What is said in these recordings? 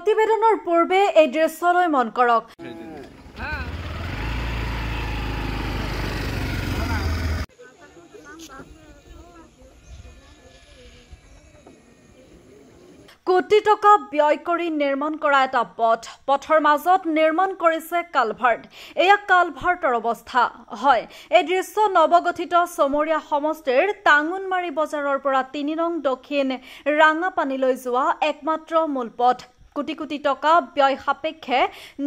প্ৰতিবেদনৰ পূৰ্বে এই দৃশ্যলৈ মন কৰক। কোটি টকা ব্যয় কৰি নিৰ্মাণ কৰা এটা পথৰ মাজত নিৰ্মাণ কৰিছে কালভাৰ্ট। এয়া কালভাৰ্টৰ অৱস্থা হয়। এই দৃশ্য নৱগঠিত চমৰীয়া সমষ্টিৰ টাঙোনমাৰী বজাৰৰ পৰা ৩ নং দক্ষিণ ৰাঙাপানীলৈ যোৱা একমাত্ৰ মূল পথ। কোটি কোটি টকা ব্যয় সাপেক্ষে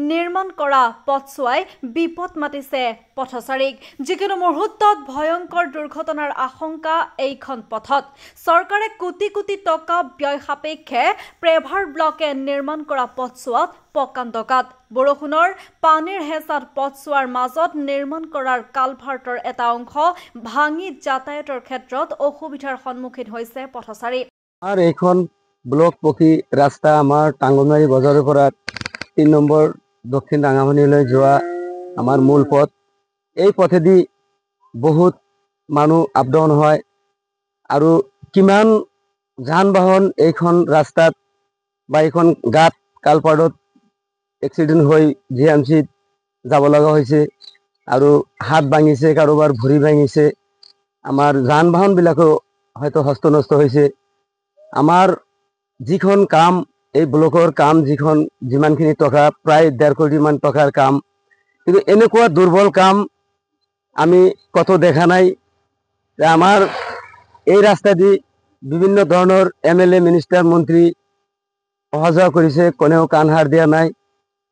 নিৰ্মাণ কৰা পথছোৱাই বিপদ মাতিছে পথচাৰীক। যিকোনো মুহূৰ্তত ভয়ংকৰ দুৰ্ঘটনাৰ আশংকা এইখন পথত। চৰকাৰে কোটি কোটি টকা ব্যয় সাপেক্ষে প্ৰেভাৰ ব্লকে নিৰ্মাণ কৰা পথছোৱাত পকান্তকাত। বৰষুণৰ পানীৰ হেঁচাত পথছোৱাৰ মাজত নিৰ্মাণ কৰাৰ কালভাৰ্টৰ এটা অংশ ভাঙি যাতায়াতৰ ক্ষেত্ৰত অসুবিধাৰ সন্মুখীন হৈছে পথচাৰী। আৰ এইখন ব্লক পকী ৰাস্তা আমাৰ টাঙ্গনমাৰী বজাৰৰ পৰা ৩ নম্বৰ দক্ষিণ ৰাঙাপানীলৈ যোৱা আমাৰ মূল পথ। এই পথেদি বহুত মানুহ আপ ডাউন হয় আৰু কিমান যান বাহন এইখন ৰাস্তাত বা এইখন গাঁত কালপাৰ্টত এক্সিডেণ্ট হৈ GMCত যাব লগা হৈছে আৰু হাত ভাঙিছে, কাৰোবাৰ ভৰি ভাঙিছে। আমাৰ যান বাহনবিলাকো হয়তো হস্তনষ্ট হৈছে। আমাৰ যিখন কাম এই ব্লকৰ কাম যিমানখিনি টকা প্ৰায় ১.৫ কোটিমান টকাৰ কাম, কিন্তু এনেকুৱা দুৰ্বল কাম আমি কত দেখা নাই। আমাৰ এই ৰাস্তা দি বিভিন্ন ধৰণৰ MLA মিনিষ্টাৰ মন্ত্ৰী অহা যোৱা কৰিছে, কোনেও কাণসাৰ দিয়া নাই।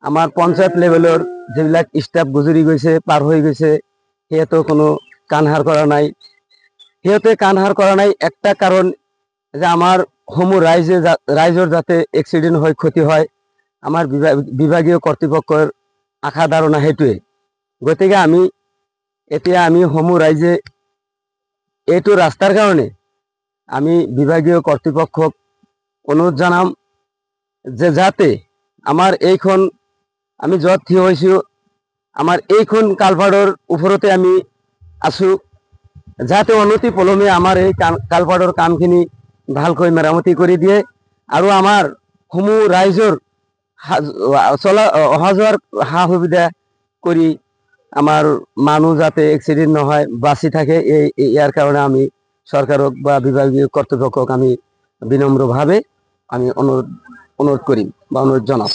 আমাৰ পঞ্চায়ত লেভেলৰ যিবিলাক ষ্টাফ গুজৰি গৈছে, পাৰ হৈ গৈছে, সিহঁতেও কোনো কাণসাৰ কৰা নাই। সিহঁতে কাণসাৰ কৰা নাই একটা কাৰণ যে আমাৰ সমূহ ৰাইজৰ যাতে এক্সিডেণ্ট হয়, ক্ষতি হয়, আমাৰ বিভাগীয় কৰ্তৃপক্ষৰ আশা ধাৰণা সেইটোৱে। গতিকে এতিয়া আমি সমূহ ৰাইজে এইটো ৰাস্তাৰ কাৰণে আমি বিভাগীয় কৰ্তৃপক্ষক অনুৰোধ জনাম যে যাতে আমাৰ এইখন আমি য'ত থিয় হৈছোঁ, আমাৰ এইখন কালভাৰ্টৰ ওপৰতে আমি আছোঁ, যাতে অনতি পলমে আমাৰ এই কালভাৰ্টৰ কামখিনি ভালকৈ মেৰামতি কৰি দিয়ে আৰু আমাৰ সমূহ ৰাইজৰ অহা যোৱাৰ সা সুবিধা কৰি আমাৰ মানুহ যাতে এক্সিডেণ্ট নহয়, বাচি থাকে। ইয়াৰ কাৰণে আমি চৰকাৰক বা বিভাগীয় কৰ্তৃপক্ষক আমি বিনম্ৰভাৱে আমি অনুৰোধ কৰিম বা অনুৰোধ জনাম।